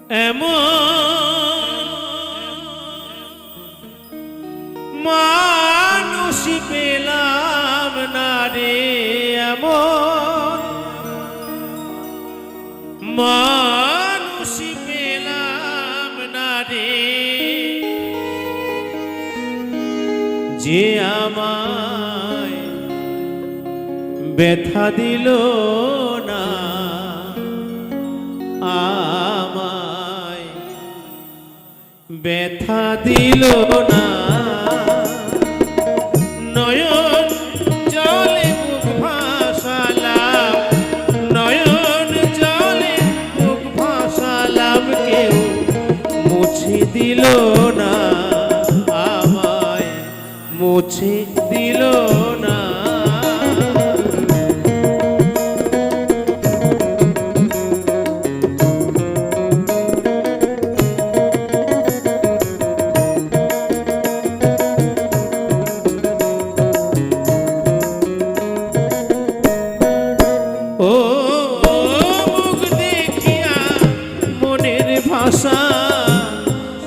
এমন মানুষ পেলাম না রে, এমন মানুষ পেলাম না রে, যে আমায় ব্যথা দিল না, আমায় ব্যথা দিল না। নয়ন জলে মুখ ভাসালাম, নয়ন জলে মুখ ভাসালাম, কেউ মুছে দিল না, আমায় মুছে দিল না।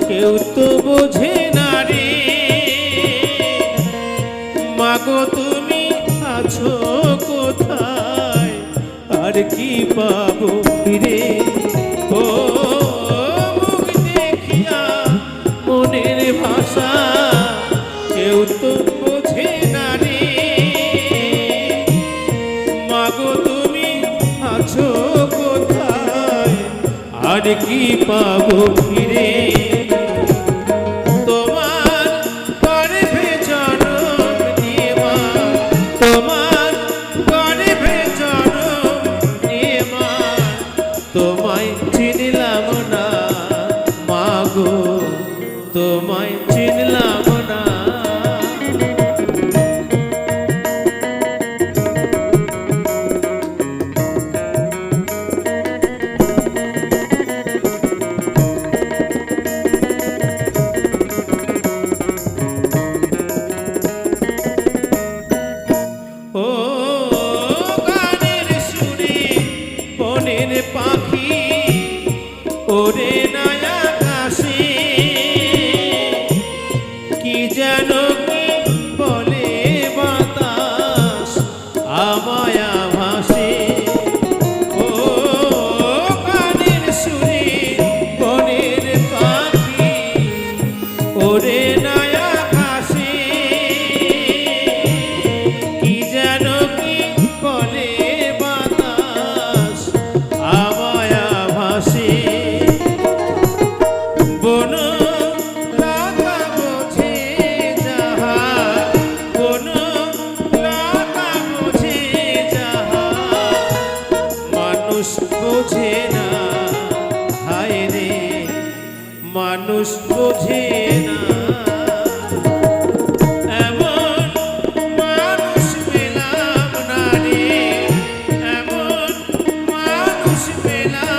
কেউ তো বোঝে না রে, মাগো তুমি আছো কোথায়, আর কি পাবো ফিরে। ও মুখ দেখিয়া মনের ভাষা কেউ তো বোঝে না রে, মাগো তুমি আছো কোথায়, আর কি পাবো ফিরে। তোমার গর্ভে জন্ম নিয়ে মা, তোমার গর্ভে জন্ম নিয়ে মা, তোমায় চিনলাম না মাগো, তোমায় চিনলাম না। পাখি ওরে নয়া কাশি, কি যেন কি বলে বাতাস আমায় ভাসে। ও কানের সুরে বনের পাখি ওরে নয়া কাশি, কি যেন কি বলে বোঝে না, হায় রে মানুষ বোঝে না। এমন মানুষ পেলাম না রে, এমন মানুষ পেলাম